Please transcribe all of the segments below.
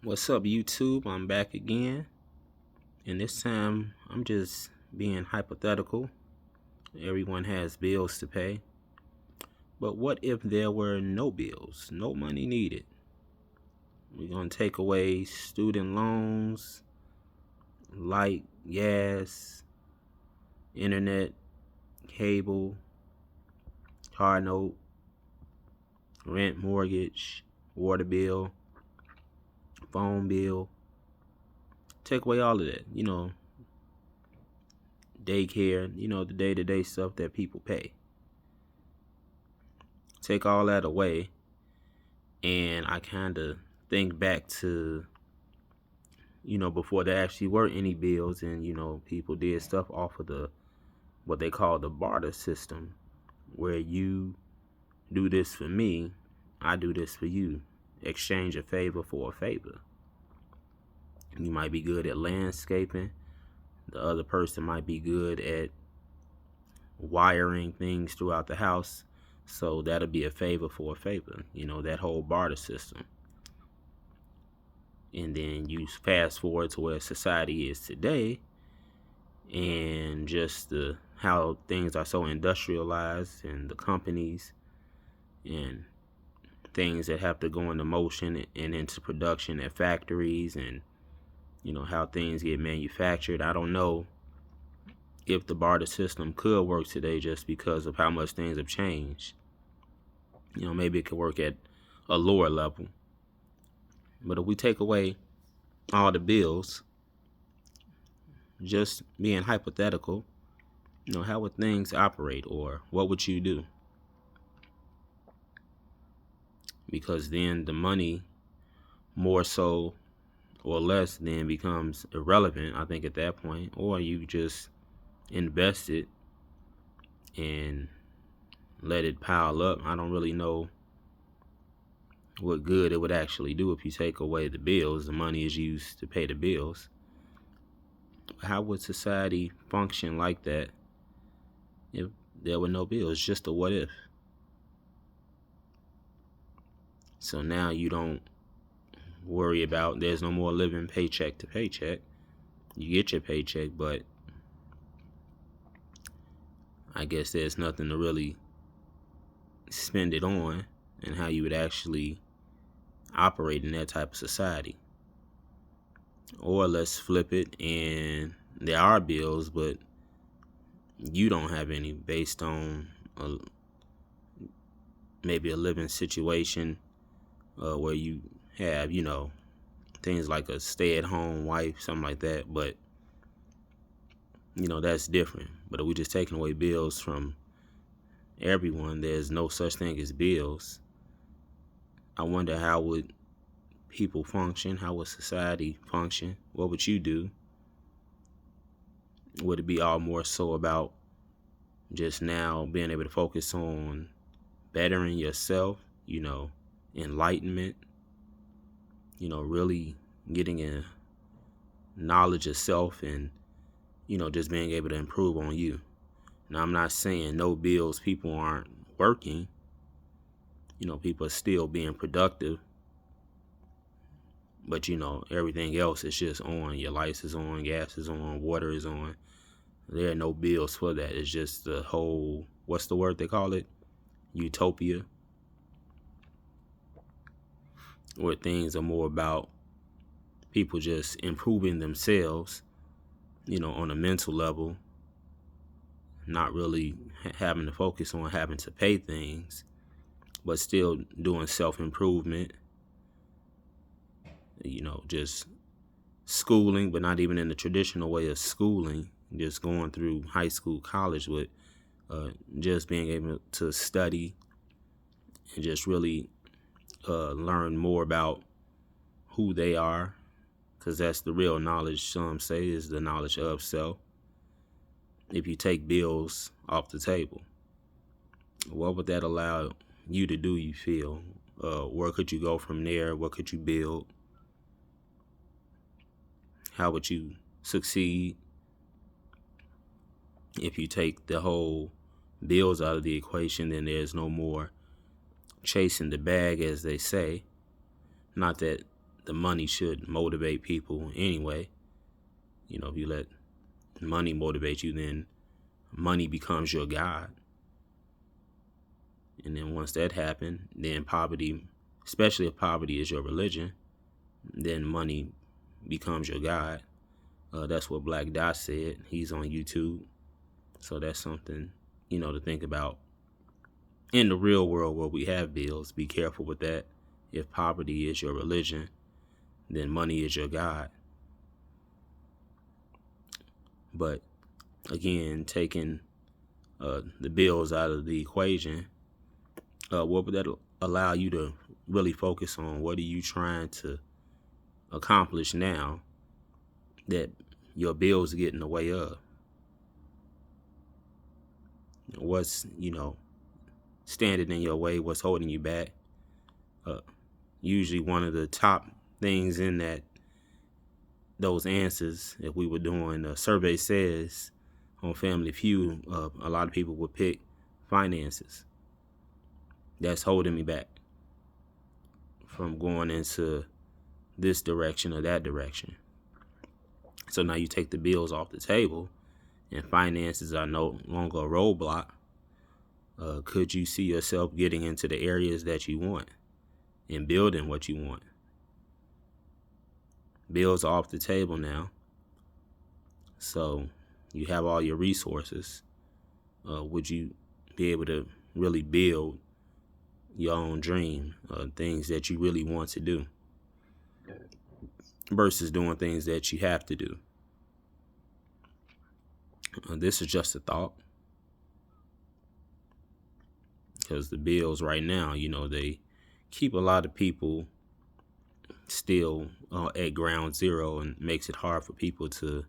What's up, YouTube? I'm back again, and this time I'm just being hypothetical. Everyone has bills to pay, but what if there were no bills, no money needed? We're gonna take away student loans, light, gas, internet, cable, car note, rent, mortgage, water bill, phone bill. Take away all of that, daycare, the day-to-day stuff that people pay. Take all that away, and I kind of think back to, before there actually were any bills, and, people did stuff off of what they call the barter system, where you do this for me, I do this for you. Exchange a favor for a favor. You might be good at landscaping. The other person might be good at wiring things throughout the house. So that'll be a favor for a favor, that whole barter system. And then you fast forward to where society is today, and just how things are so industrialized, and the companies and things that have to go into motion and into production at factories, and how things get manufactured. I don't know if the barter system could work today just because of how much things have changed. Maybe it could work at a lower level. But if we take away all the bills, just being hypothetical, how would things operate, or what would you do? Because then the money, more so or less, then becomes irrelevant, I think, at that point. Or you just invest it and let it pile up. I don't really know what good it would actually do if you take away the bills. The money is used to pay the bills. How would society function like that if there were no bills? Just a what if. So now you don't worry about, there's no more living paycheck to paycheck. You get your paycheck, but I guess there's nothing to really spend it on, and how you would actually operate in that type of society. Or let's flip it, and there are bills, but you don't have any, based on maybe a living situation where you have, things like a stay-at-home wife, something like that. But, that's different. But if we're just taking away bills from everyone, there's no such thing as bills. I wonder, how would people function? How would society function? What would you do? Would it be all more so about just now being able to focus on bettering yourself, enlightenment, really getting a knowledge of self, and, just being able to improve on you? Now, I'm not saying no bills, people aren't working. People are still being productive. But, everything else is just on. Your lights is on, gas is on, water is on. There are no bills for that. It's just the whole, what's the word they call it? Utopia. Where things are more about people just improving themselves, on a mental level, not really having to focus on having to pay things, but still doing self-improvement, just schooling, but not even in the traditional way of schooling, just going through high school, college, with just being able to study and just really learn more about who they are, because that's the real knowledge, some say, is the knowledge of self. If you take bills off the table, what would that allow you to do, you feel? Where could you go from there? What could you build? How would you succeed if you take the whole bills out of the equation? Then there's no more chasing the bag, as they say. Not that the money should motivate people anyway. You know, if you let money motivate you, then money becomes your God. And then once that happens, then poverty, especially if poverty is your religion, then money becomes your God. That's what Black Dot said. He's on YouTube. So that's something, to think about. In the real world where we have bills, be careful with that. If poverty is your religion, then money is your God. But again, taking the bills out of the equation, what would that allow you to really focus on? What are you trying to accomplish now that your bills get in the way of? What's, standing in your way? What's holding you back? Usually one of the top things in those answers, if we were doing a survey, says on Family Feud, a lot of people would pick finances. That's holding me back from going into this direction or that direction. So now you take the bills off the table and finances are no longer a roadblock. Could you see yourself getting into the areas that you want and building what you want? Bills are off the table now. So you have all your resources. Would you be able to really build your own dream, things that you really want to do, versus doing things that you have to do? This is just a thought. Because the bills right now, they keep a lot of people still at ground zero and makes it hard for people to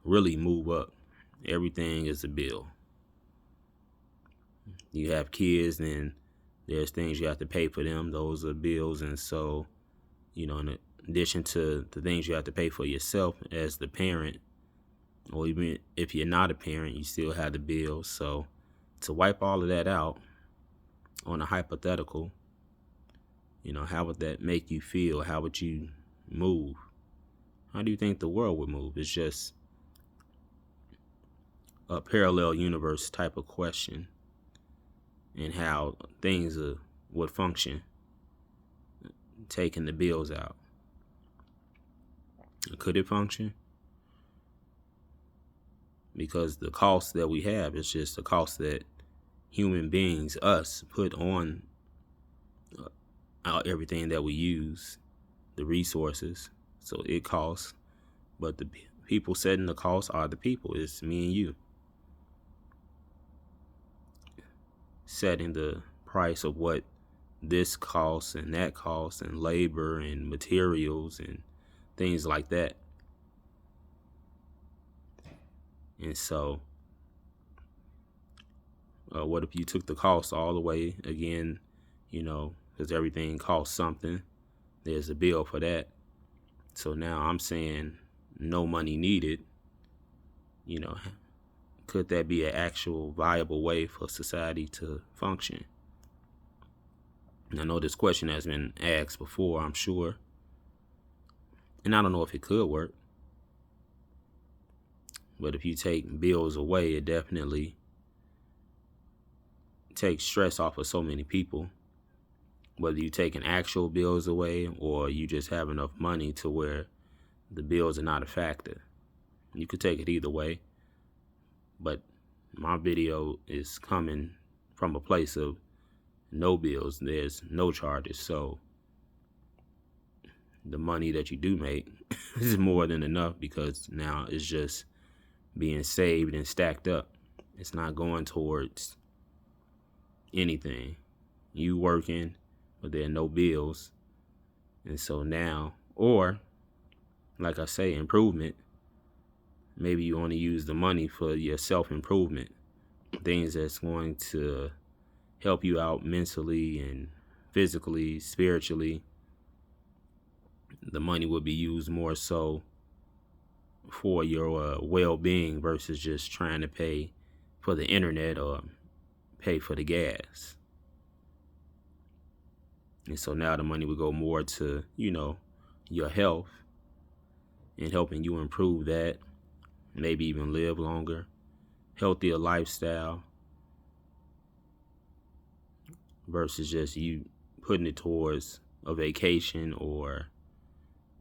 really move up. Everything is a bill. You have kids, and there's things you have to pay for them. Those are bills. And so, in addition to the things you have to pay for yourself as the parent, or even if you're not a parent, you still have the bills. So to wipe all of that out on a hypothetical, how would that make you feel? How would you move? How do you think the world would move? It's just a parallel universe type of question, and how things would function taking the bills out. Could it function? Because the cost that we have is just the cost that human beings, us, put on everything that we use, the resources. So it costs, but the people setting the cost are the people. It's me and you setting the price of what this costs and that costs, and labor and materials and things like that. And so what if you took the cost all the way again, because everything costs something. There's a bill for that. So now I'm saying no money needed. Could that be an actual viable way for society to function? And I know this question has been asked before, I'm sure. And I don't know if it could work. But if you take bills away, it definitely takes stress off of so many people. Whether you taking actual bills away or you just have enough money to where the bills are not a factor. You could take it either way. But my video is coming from a place of no bills. There's no charges. So the money that you do make is more than enough, because now it's just being saved and stacked up. It's not going towards anything. You working, but there are no bills. And so now, or like I say, improvement. Maybe you want to use the money for your self-improvement, things that's going to help you out mentally and physically, spiritually. The money will be used more so for your well-being versus just trying to pay for the internet or pay for the gas. And so now the money would go more to, your health and helping you improve that, maybe even live longer, healthier lifestyle, versus just you putting it towards a vacation or,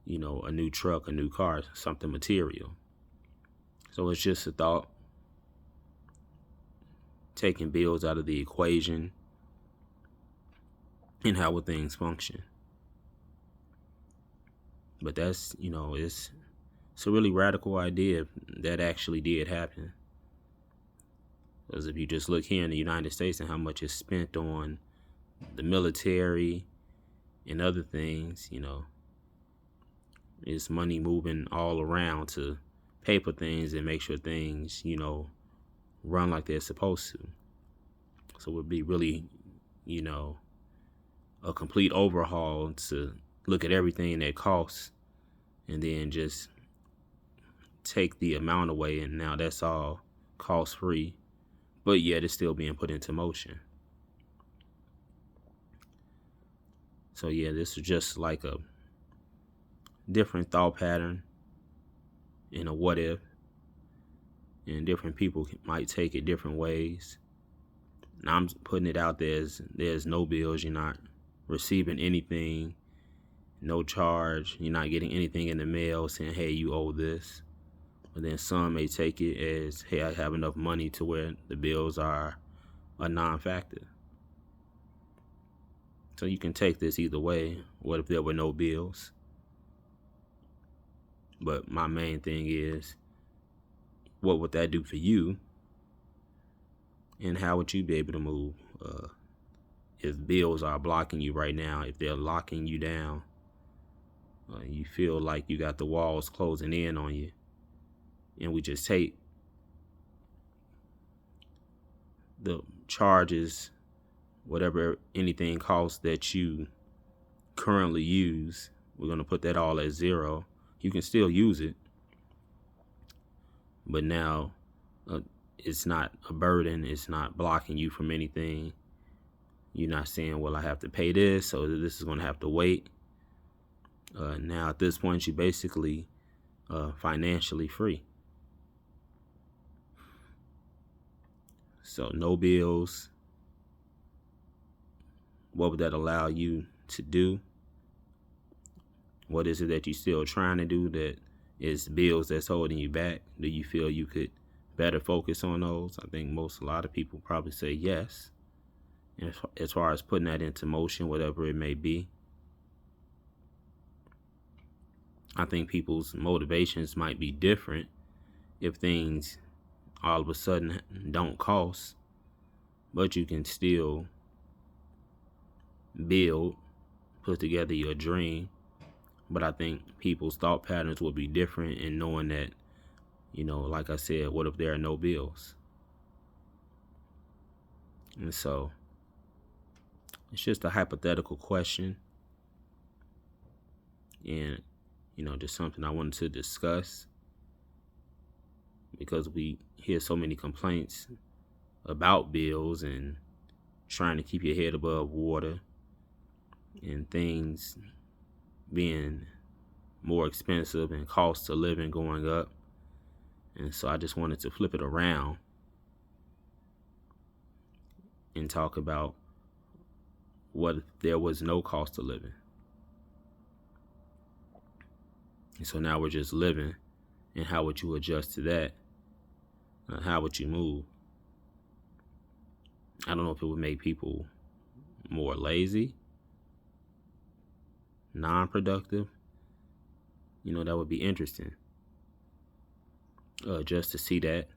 a new truck, a new car, something material. So it's just a thought. Taking bills out of the equation and how will things function. But that's, it's a really radical idea if that actually did happen. Because if you just look here in the United States and how much is spent on the military and other things, it's money moving all around to pay for things and make sure things, run like they're supposed to. So it would be really, a complete overhaul to look at everything that costs and then just take the amount away, and now that's all cost free, but yet it's still being put into motion. So yeah, this is just like a different thought pattern in a what if, and different people might take it different ways. Now I'm putting it out there as there's no bills, you're not receiving anything, no charge, you're not getting anything in the mail saying, hey, you owe this. But then some may take it as, hey, I have enough money to where the bills are a non-factor. So you can take this either way. What if there were no bills? But my main thing is, what would that do for you? And how would you be able to move if bills are blocking you right now, if they're locking you down, you feel like you got the walls closing in on you, and we just take the charges, whatever anything costs that you currently use, we're going to put that all at zero. You can still use it, but now it's not a burden. It's not blocking you from anything. You're not saying, well, I have to pay this, so this is going to have to wait. Now at this point, you're basically financially free. So no bills. What would that allow you to do? What is it that you're still trying to do that is bills that's holding you back? Do you feel you could better focus on those? I think a lot of people probably say yes. And as far as putting that into motion, whatever it may be, I think people's motivations might be different if things all of a sudden don't cost, but you can still build, put together your dream. But I think people's thought patterns will be different in knowing that, like I said, what if there are no bills? And so it's just a hypothetical question, and just something I wanted to discuss, because we hear so many complaints about bills and trying to keep your head above water and things being more expensive and cost of living going up. And so I just wanted to flip it around and talk about what if there was no cost of living. And so now we're just living, and how would you adjust to that? How would you move? I don't know if it would make people more lazy, non-productive. That would be interesting. Just to see that,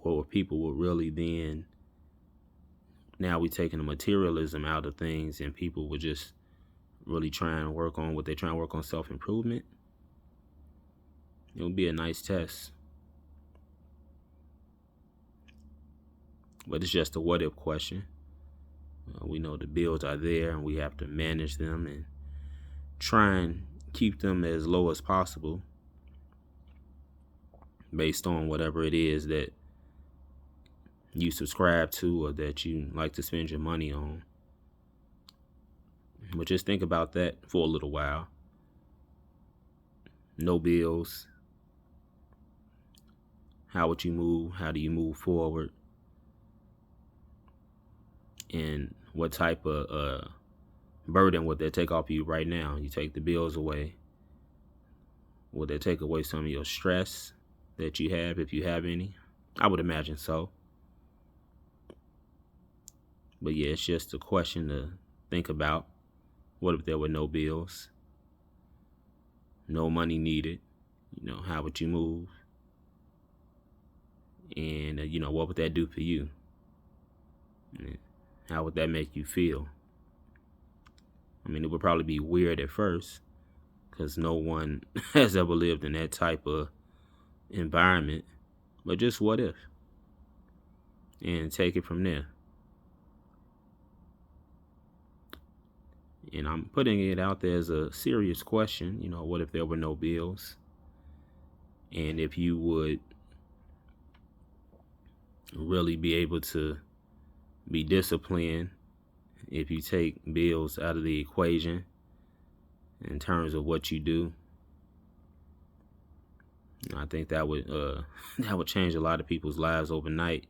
or people would really then, now we're taking the materialism out of things, and people would just really try and work on what they're trying to work on, self-improvement. It would be a nice test. But it's just a what if question. We know the bills are there, and we have to manage them and try and keep them as low as possible based on whatever it is that you subscribe to or that you like to spend your money on. But just think about that for a little while. no bills, how would you move? How do you move forward? And what type of burden would that take off you right now? You take the bills away. Would that take away some of your stress that you have, if you have any? I would imagine so. But yeah, it's just a question to think about. What if there were no bills? No money needed? How would you move? And, what would that do for you? How would that make you feel? I mean, it would probably be weird at first because no one has ever lived in that type of environment. But just what if? And take it from there. And I'm putting it out there as a serious question. What if there were no bills? And if you would really be able to be disciplined if you take bills out of the equation in terms of what you do. I think that would change a lot of people's lives overnight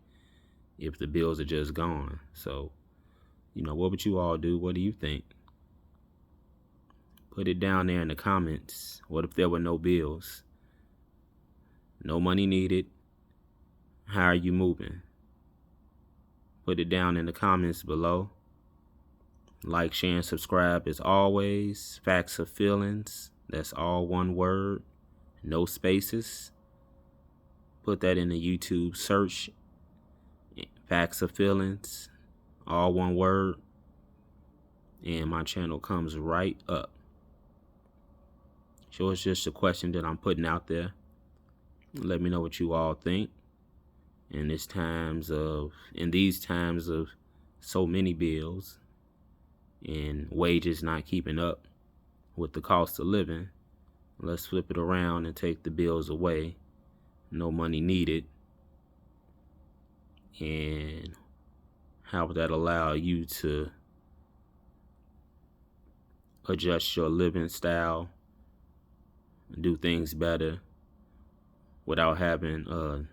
if the bills are just gone. So, what would you all do? What do you think? Put it down there in the comments. What if there were no bills? No money needed? How are you moving? Put it down in the comments below. Like, share, and subscribe as always. Facts of Feelings. That's all one word. No spaces. Put that in the YouTube search. Facts of Feelings. All one word. And my channel comes right up. So it's just a question that I'm putting out there. Let me know what you all think. In these times of so many bills and wages not keeping up with the cost of living, let's flip it around and take the bills away. No money needed. And how would that allow you to adjust your living style, do things better without having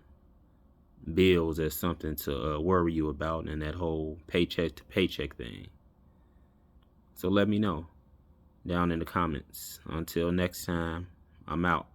bills as something to worry you about, and that whole paycheck to paycheck thing? So let me know down in the comments. Until next time, I'm out.